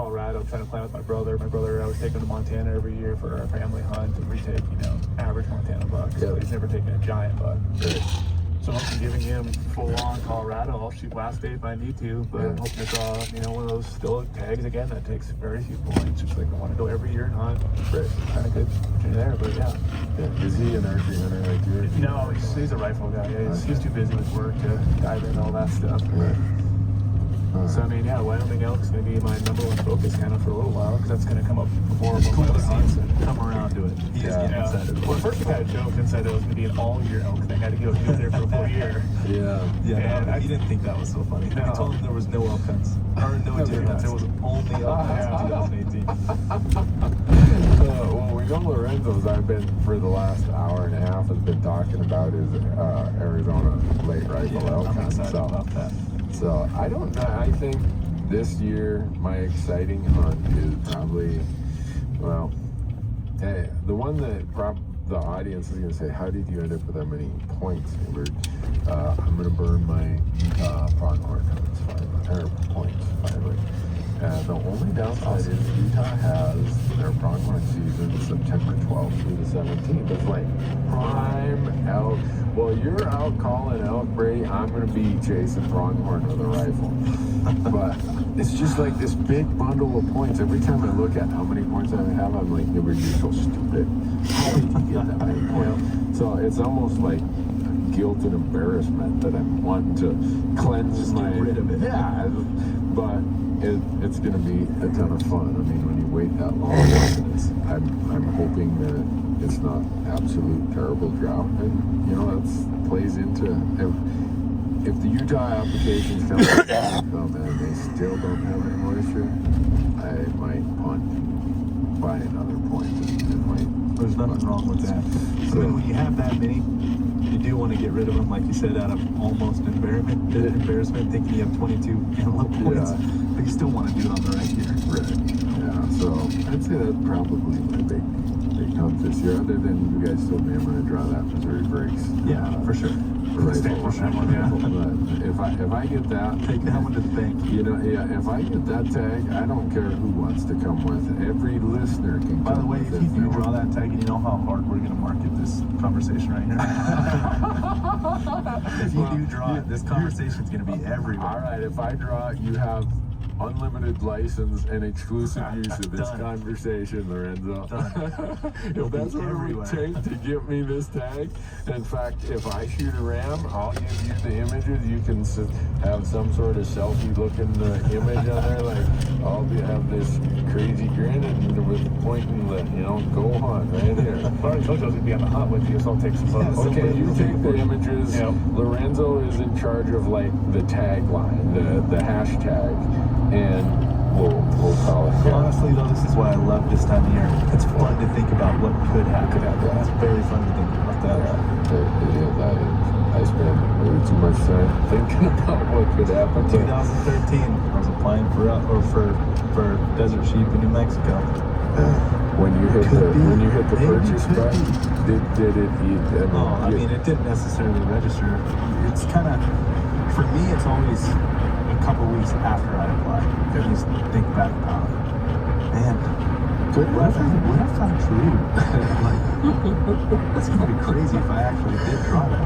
Colorado trying to plan with my brother. My brother, I was taking to Montana every year for our family hunt, and we take, average Montana bucks. Yeah. He's never taken a giant buck. Right. So I'm giving him full-on Colorado. I'll shoot last day if I need to, but I'm hoping to draw, one of those still tags again that takes very few points. Just like I want to go every year and hunt. Right. Kind of good there, but yeah. Is he an archery hunter like you? No, he's a rifle guy. Yeah, he's too busy with work to dive into all that stuff. Right. So Wyoming elk's going to be my number one focus kind of for a little while, because that's going to come up before my other hunts. Come around to it. He is getting excited. Well, first we kind of joked and said it was going to be an all-year elk thing. I had to go do it there for a full year. Yeah, he didn't think that was so funny. No. He told him there was no elk hunts, or no deer hunts. There was only elk hunts in 2018. Well, we know Lorenzo's, I've been, for the last hour and a half, has been talking about his Arizona late rifle elk I'm hunt. excited about that. So I don't know. I think this year my exciting hunt is probably, the one that the audience is going to say, how did you end up with that many points? I'm going to burn my pronghorn points finally. The only downside is Utah has their pronghorn season September 12th through the 17th. It's like prime elk. Well, you're out calling elk, Brady. I'm going to be chasing pronghorn with a rifle. But it's just like this big bundle of points. Every time I look at how many points I have, I'm like, you're so stupid. How did you get that many points? So it's almost like guilt and embarrassment that I'm wanting to cleanse my... Get rid of it. Yeah, but it's going to be a ton of fun. I mean, when you wait that long, I'm hoping that it's not absolute terrible drought, and that plays into if the Utah applications come back, oh man, they still don't have any moisture, I might punt by another point. There's nothing wrong with that. So, I mean, when you have that many, you do want to get rid of them, like you said, out of almost embarrassment, thinking you have 22 antelope points, but you still want to do it on the right year. Right. Yeah. So I'd say that's probably my big hunt this year. Other than you guys told me I'm going to draw that Missouri Breaks. Yeah, for sure. Right. Stay on that one, yeah. But if I get that, Take that one to the bank. if I get that tag, I don't care who wants to come with. Every listener can. By the way, with if it. you do draw that tag, you know how hard we're going to market this conversation right here. If you do draw it, this conversation's going to be everywhere. All right, if I draw it, you have unlimited license and exclusive use of this Done. conversation, Lorenzo. It'll If that's be what it would everywhere. take to get me this tag. In fact, if I shoot a ram, I'll give you the images. You can have some sort of selfie-looking image on there, like have this crazy grin and with pointing the, go hunt right here. I already told you I was going to be on the hunt with you, so I'll take some photos. Okay, you take the images. Yep. Lorenzo is in charge of the tagline, the hashtag, and we'll call it. Honestly, though, this is why I love this time of year. It's fun to think about what could happen. It's very fun to think about that. I spend way too much time thinking about what could happen. 2013, I was applying for desert sheep in New Mexico. When you hit the purchase button, did it eat? I mean, it didn't necessarily register. It's kind of, for me, it's always a couple weeks after I apply. I just think back, man, what if I'm true? That's gonna be crazy if I actually did draw that.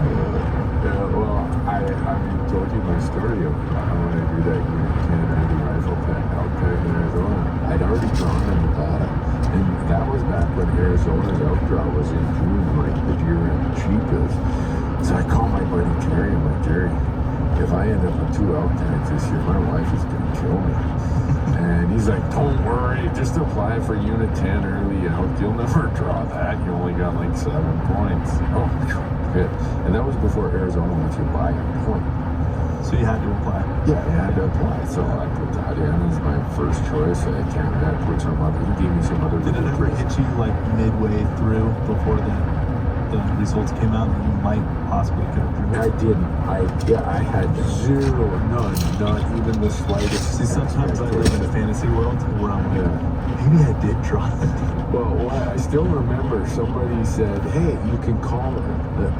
Well, I told you my story of when I drew that Canada rifle tag out tag in Arizona. I'd already drawn in Nevada, and that was back when Arizona's elk draw was in June, like the deer and cheapest. So I called my buddy Jerry. I'm like, Jerry, if I end up with 2 elk tags this year, my wife is gonna kill me. And he's like, don't worry, just apply for Unit 10 early elk. You'll never draw that. You only got 7 points. Oh, good. And that was before Arizona lets you buy a point. So you had to apply. Yeah, I had to apply. So I put that in as my first choice. I can't put some other. He gave me some other. Did it ever hit you midway through before the results came out that you might possibly could have drew it? I didn't. I had zero, none, not even the slightest. See, sometimes I live in a fantasy world where I'm like, maybe I did draw it. Well, I still remember somebody said, hey, you can call it.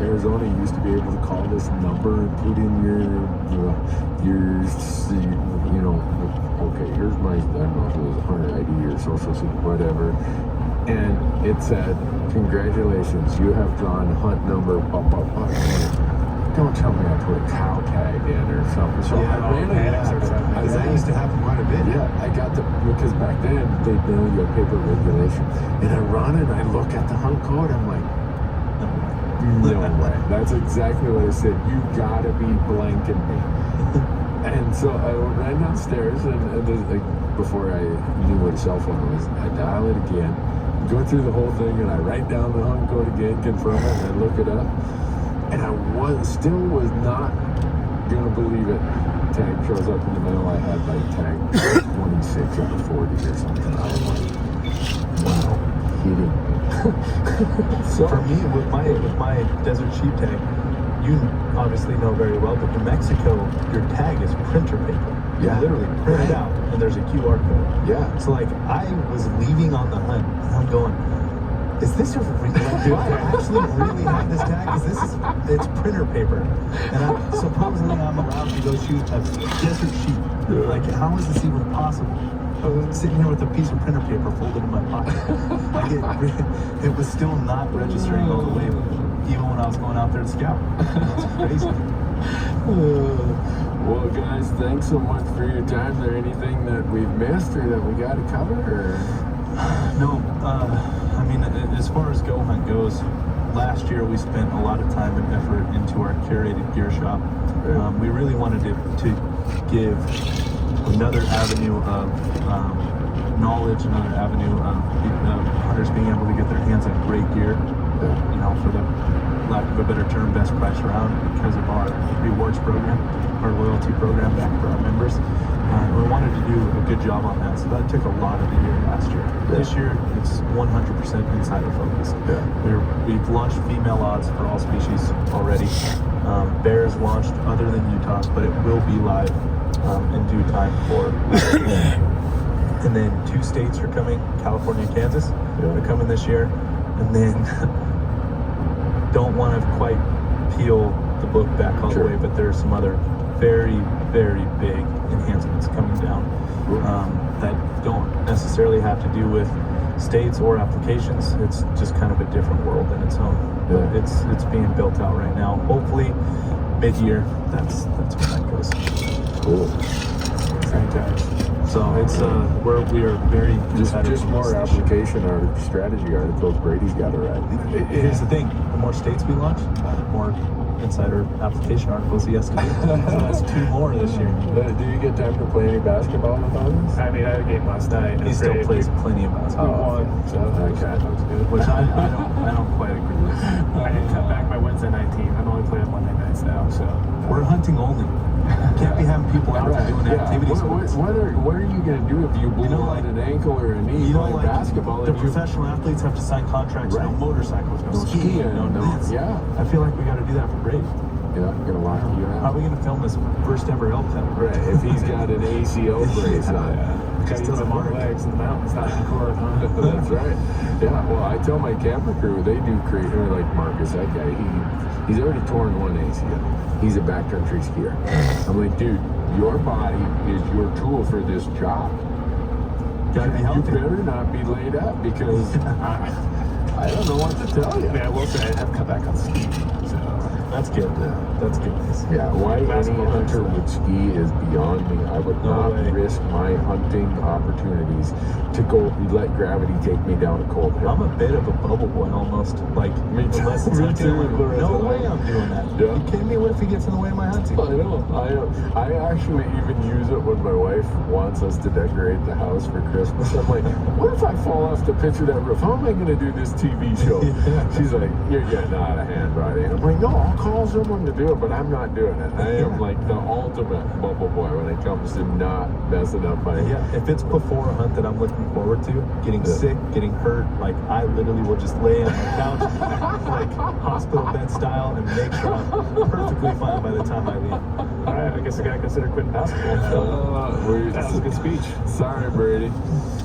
Arizona used to be able to call this number and put in your okay, here's my, I don't know if it was social, whatever. And it said, congratulations, you have drawn hunt number, blah, blah, blah. Don't tell me I put a cow tag in or something. So Yeah, I ran because that used to happen quite a bit. yeah, I got the, because back then they mail you a paper regulation. And I run and I look at the hunt code, I'm like, no way. That's exactly what I said. You gotta be blanking me. And so I ran downstairs and like, before I knew what a cell phone was, I dial it again, go through the whole thing, and I write down the hunt code again, confirm it, and I look it up. And I still was not gonna believe it. Tag shows up in the mail. I had like tag 26 out of 40 or something. I was like, wow, hitting me. So For me, with my desert sheep tag, you obviously know very well, but in Mexico, your tag is printer paper. Yeah. You literally print it out, and there's a QR code. yeah. So like, I was leaving on the hunt, and I'm going, is this a real, like, do I actually really have this tag? Because it's printer paper. And supposedly I'm allowed to go shoot a desert sheep. Yeah. Like, how is this even possible? I'm sitting here with a piece of printer paper folded in my pocket. Like, it was still not registering all the way, even when I was going out there to scout. It's crazy. Well, guys, thanks so much for your time. Is there anything that we've missed or that we got to cover? Or? No, I mean, as far as Go Hunt goes, last year we spent a lot of time and effort into our curated gear shop. We really wanted to give another avenue of knowledge, another avenue of hunters being able to get their hands on great gear, you know, for the lack of a better term, best price around, because of our rewards program, our loyalty program back for our members. We wanted to do a good job on that, so that took a lot of the year last year. This year, it's 100% insider focused. We've launched female odds for all species already. Bears launched other than Utah, but it will be live in due time for. And then 2 states are coming, California and Kansas. They're coming this year. And then don't want to quite peel the book back all the way, but there's some other very, very big enhancements coming down that don't necessarily have to do with states or applications. It's just kind of a different world in its own. But it's being built out right now. Hopefully mid-year, that's when that goes. Cool. Fantastic. So it's we are very Just more application or strategy articles Brady's got to write. Here's the thing: the more states we launch, the more insider application articles he has to do. So that's 2 more this year. Do you get time to play any basketball with us? I mean, I had a game last night. He still plays plenty of We basketball, won, so that was good. which I don't quite agree with. I did cut back my Wednesday night team. I'm only playing Monday nights now, so. We're hunting only. Can't be having people out there doing activities. What are you going to do if you blow out an ankle or a knee playing like basketball? the professional athletes have to sign contracts, no motorcycles, no skiing, no this. Yeah. I feel like we got to do that for Brady. Yeah, I'm going to lock you How are out. we going to film his first ever elk hunt? Right, if he's got an ACL brace on. Just doesn't him on work. the legs in the mountains, not in the cord, huh? That's right. Yeah, well, I tell my camper crew, they do create, or like Marcus, that guy, he's already torn 1 ACL. He's a backcountry skier. I'm like, dude, your body is your tool for this job. Gotta be You healthy. better not be laid up because I don't know what to tell you. I mean, I will say I have cut back on skiing, so. That's good. That's good. Yeah, why any Basketball hunter is- would ski is beyond me. I would No not way. risk my hunting opportunities to go let gravity take me down a cold hill. I'm a bit of a bubble boy almost. Like, Me too. unless it's Me hunting, too, I'm like, Lorenzo. no way I'm doing that. Yeah. You kidding me? What if he gets in the way of my hunting? I know. I actually even use it when my wife wants us to decorate the house for Christmas. I'm like, what if I fall off the pitch of that roof? How am I going to do this TV show? Yeah. She's like, you're getting out of hand, Brody. I'm like, no, I'll call someone to do it, but I'm not doing it. I am like the ultimate bubble boy when it comes to not messing up my... Yeah, if it's before a hunt that I'm looking forward to, getting sick, getting hurt, like I literally will just lay on my couch, like hospital bed style, and make sure I'm perfectly fine by the time I leave. All right, I guess I gotta consider quitting basketball. That was a good speech. Sorry, Brady.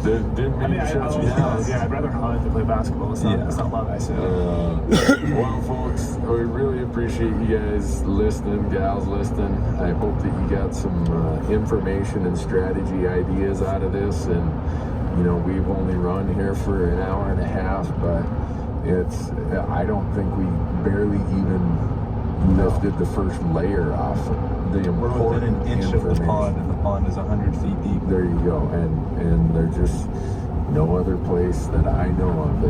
Didn't mean to shut you down. Yeah, I'd rather hunt than play basketball. It's not love, I say. Well, folks, we really appreciate you guys listening, gals listening. I hope that you got some information and strategy ideas out of this, and we've only run here for an hour and a half, but I don't think we barely even lifted the first layer off the We're important within an inch of the information. pond, and the pond is 100 feet deep. There you go, and there's just no other place that I know of.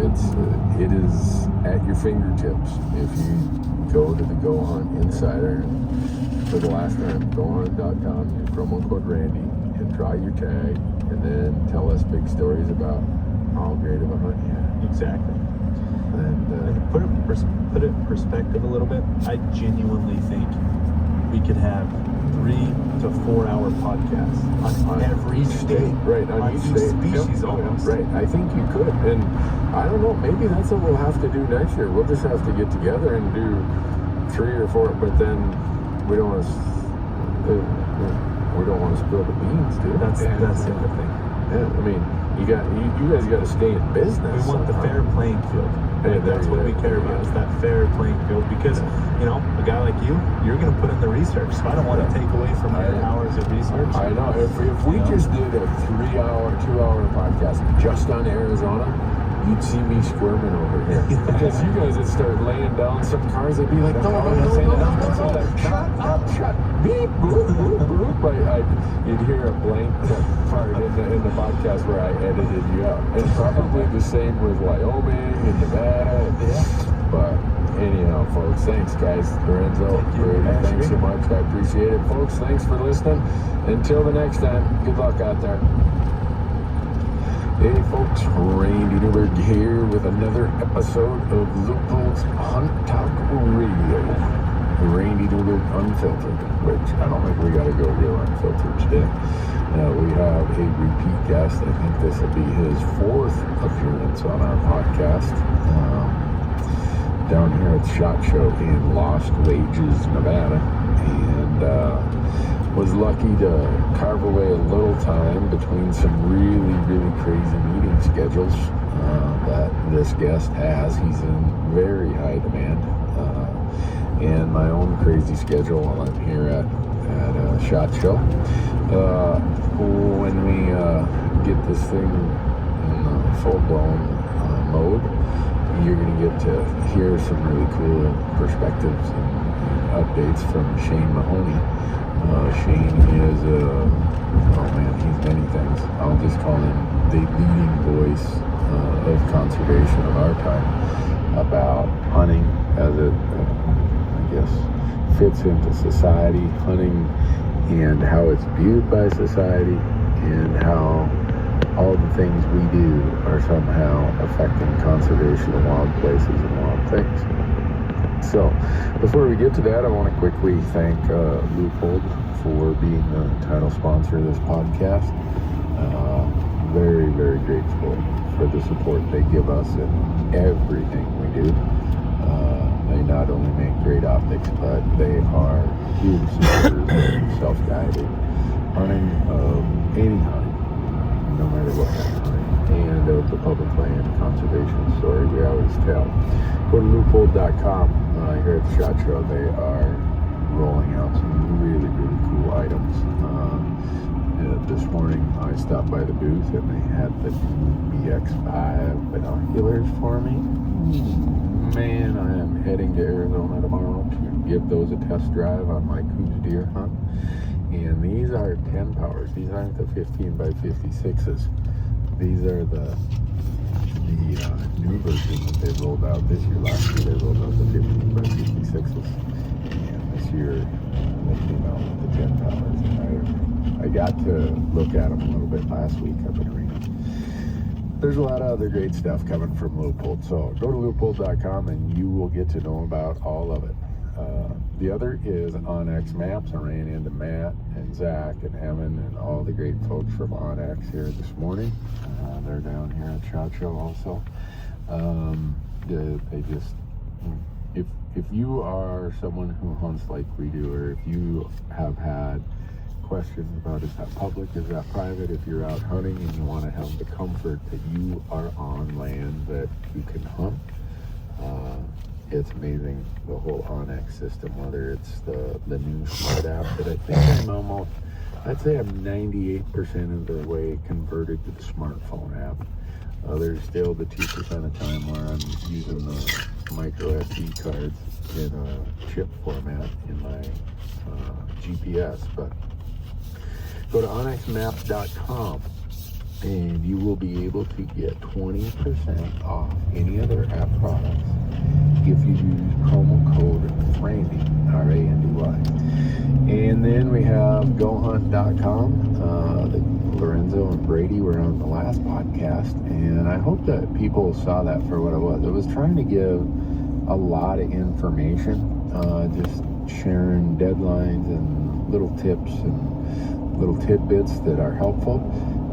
It is at your fingertips. If you go to the Go Hunt Insider for the last time, gohunt.com, use promo code Randy, and draw your tag, and then tell us big stories about how great of a hunt you had. Exactly. And And put it in perspective a little bit, I genuinely think we could have 3 to 4 hour podcasts on every state. Right, on each state. species Yep. almost. Right, I think you could. And I don't know, maybe that's what we'll have to do next year. We'll just have to get together and do 3 or 4, but then we don't want to spill the beans, dude. That's the other thing. Yeah, I mean, you guys got to stay in business. We want the fair playing field. Hey, That's what we care about, is that fair playing field. Because, a guy like you're going to put in the research. So I don't want to take away from your hours of research. I know. If we just did a 3-hour, 2-hour podcast just on Arizona, you'd see me squirming over here. Because you guys would start laying down some cars. They'd be like, no, shut, beep, boop, boop, boop. You'd hear a blank part in the podcast where I edited you out. And probably the same with Wyoming and Nevada. But anyhow, folks, thanks, guys. Lorenzo, Brady, thanks so much. I appreciate it. Folks, thanks for listening. Until the next time, good luck out there. Hey folks, Randy Newberg here with another episode of Leupold's Hunt Talk Radio. Randy Newberg Unfiltered, which I don't think we got to go real unfiltered today. We have a repeat guest. I think this will be his 4th appearance on our podcast. Down here at the SHOT Show in Lost Wages, Nevada. And was lucky to carve away a little time between some really, really crazy meeting schedules that this guest has. He's in very high demand. And my own crazy schedule while I'm here at SHOT Show. When we get this thing in full-blown mode, you're going to get to hear some really cool perspectives and updates from Shane Mahoney. Shane is he's many things. I'll just call him the leading voice of conservation of our time about hunting as it, fits into society, hunting and how it's viewed by society, and how all the things we do are somehow affecting conservation of wild places and wild things. So, before we get to that, I want to quickly thank Leupold for being the title sponsor of this podcast. Very, very grateful for the support they give us in everything we do. They not only make great optics, but they are huge supporters of self-guided hunting, of any hunting, no matter what kind of hunting, and of the public land conservation story we always tell. Go to leupold.com. Here at the SHOT Show, they are rolling out some really, really cool items. This morning, I stopped by the booth and they had the BX5 binoculars for me. Man, I am heading to Arizona tomorrow to give those a test drive on my Coues deer hunt. And these are 10 powers. These aren't the 15 by 56s. These are the new version that they rolled out this year. Last year they rolled out the 15 by 56s. And this year they came out with the 10 powers. And I got to look at them a little bit last week up in Reno. There's a lot of other great stuff coming from Leupold. So go to leupold.com and you will get to know about all of it. The other is Onyx Maps. I ran into Matt and Zach and Evan and all the great folks from Onyx here this morning. They're down here at SHOT Show also. They just, if you are someone who hunts like we do, or if you have had questions about is that public, is that private, if you're out hunting and you want to have the comfort that you are on land that you can hunt, it's amazing, the whole Onyx system, whether it's the new smart app that I think I'm almost I'd say I'm 98% of the way converted to the smartphone app. There's still the 2% of time where I'm using the micro SD cards in a chip format in my GPS. But go to onxmaps.com and you will be able to get 20% off any other app products if you use promo code RANDY, R-A-N-D-Y. And then we have GoHunt.com. Lorenzo and Brady were on the last podcast, and I hope that people saw that for what it was. It was trying to give a lot of information, just sharing deadlines and little tips and little tidbits that are helpful.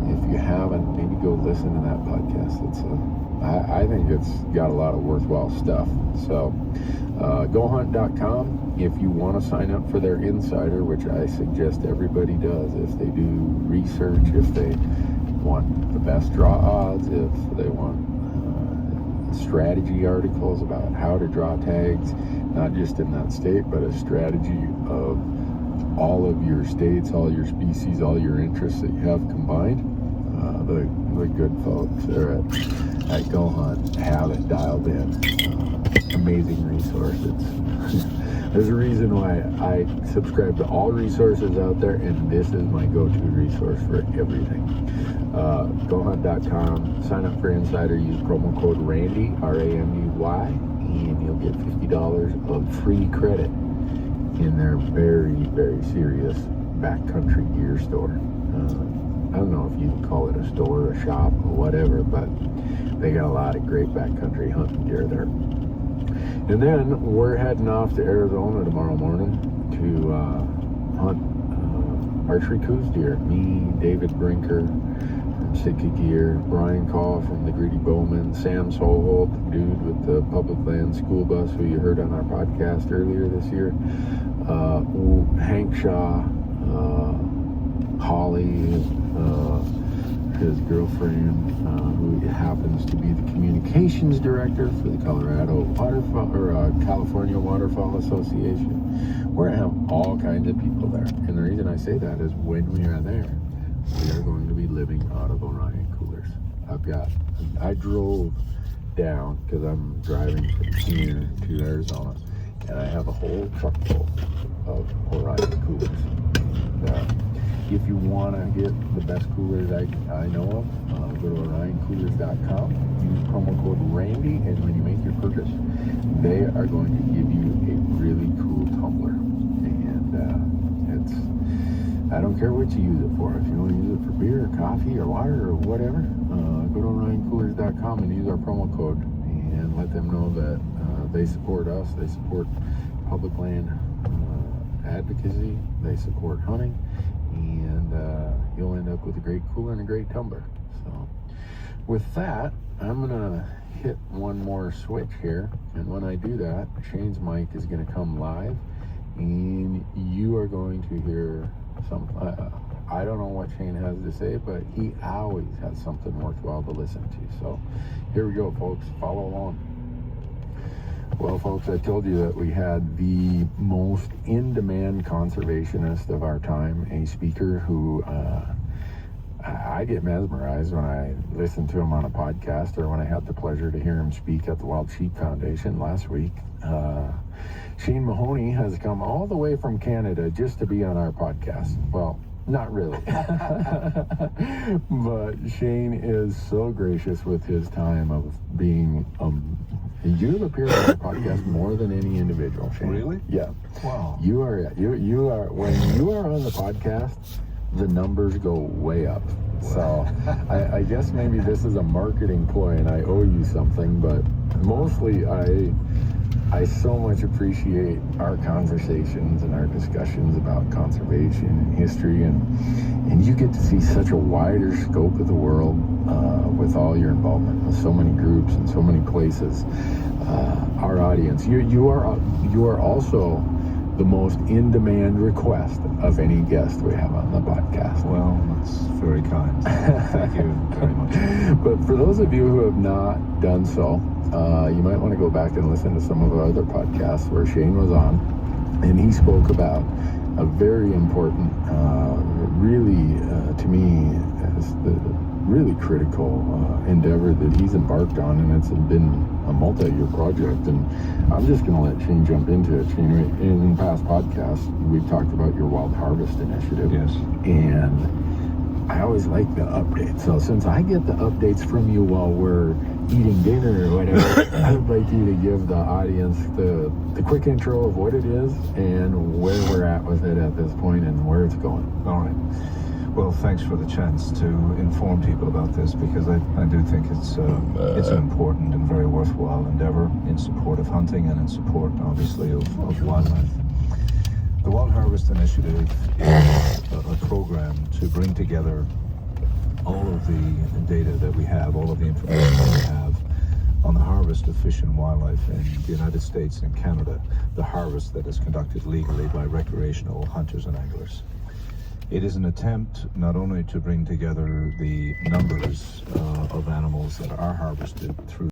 If you haven't, maybe go listen to that podcast. I think it's got a lot of worthwhile stuff. So GoHunt.com, if you want to sign up for their insider, which I suggest everybody does, if they do research, if they want the best draw odds, if they want strategy articles about how to draw tags, not just in that state, but a strategy of all of your states, all your species, all your interests that you have combined. The good folks there at GoHunt have it dialed in. Amazing resource. There's a reason why I subscribe to all resources out there, and this is my go-to resource for everything. GoHunt.com, sign up for Insider, use promo code RANDY, R-A-N-D-Y, and you'll get $50 of free credit in their very, very serious backcountry gear store. I don't know if you can call it a store, a shop, or whatever, but they got a lot of great backcountry hunting gear there. And then we're heading off to Arizona tomorrow morning to hunt archery Coues deer. Me, David Brinker from Sitka Gear, Brian Call from the Greedy Bowman, Sam Solholt, the dude with the public land school bus who you heard on our podcast earlier this year, Hank Shaw, Holly, his girlfriend, who happens to be the communications director for the California Waterfowl Association. We're gonna have all kinds of people there, and the reason I say that is when we are there, we are going to be living out of Orion coolers. I drove down because I'm driving from here to Arizona, and I have a whole truck full of Orion coolers. If you want to get the best coolers I know of, go to OrionCoolers.com, use promo code RANDY, and when you make your purchase, they are going to give you a really cool tumbler. And I don't care what you use it for. If you want to use it for beer or coffee or water or whatever, go to OrionCoolers.com and use our promo code and let them know that they support us, they support public land advocacy, they support hunting, and you'll end up with a great cooler and a great tumbler. So with that, I'm gonna hit one more switch here, and when I do that, Shane's mic is gonna come live, and you are going to hear some I don't know what Shane has to say, but he always has something worthwhile to listen to. So here we go, folks, follow along. Well, folks, I told you that we had the most in-demand conservationist of our time, a speaker who I get mesmerized when I listen to him on a podcast or when I had the pleasure to hear him speak at the Wild Sheep Foundation last week. Shane Mahoney has come all the way from Canada just to be on our podcast. Well, not really. But Shane is so gracious with his time of being you've appeared on the podcast more than any individual, Shane. Really? Yeah. Wow. You are when you are on the podcast, the numbers go way up. So I guess maybe this is a marketing ploy and I owe you something, but mostly I so much appreciate our conversations and our discussions about conservation and history, and you get to see such a wider scope of the world with all your involvement with so many groups and so many places. Our audience, you are also the most in-demand request of any guest we have on the podcast. Well, that's very kind. Thank you very much. But for those of you who have not done so, you might want to go back and listen to some of our other podcasts where Shane was on, and he spoke about a very important, really, to me, is the really critical endeavor that he's embarked on, and it's been a multi-year project. And I'm just going to let Shane jump into it. Shane, in past podcasts, we've talked about your Wild Harvest initiative. Yes. And I always like the updates. So since I get the updates from you while we're eating dinner or whatever, I would like you to give the audience the quick intro of what it is and where we're at with it at this point and where it's going. All right. Well, thanks for the chance to inform people about this, because I do think it's an important and very worthwhile endeavor in support of hunting and in support, obviously, of wildlife. The Wild Harvest Initiative is a program to bring together all of the data that we have, all of the information that we have on the harvest of fish and wildlife in the United States and Canada, the harvest that is conducted legally by recreational hunters and anglers. It is an attempt not only to bring together the numbers of animals that are harvested through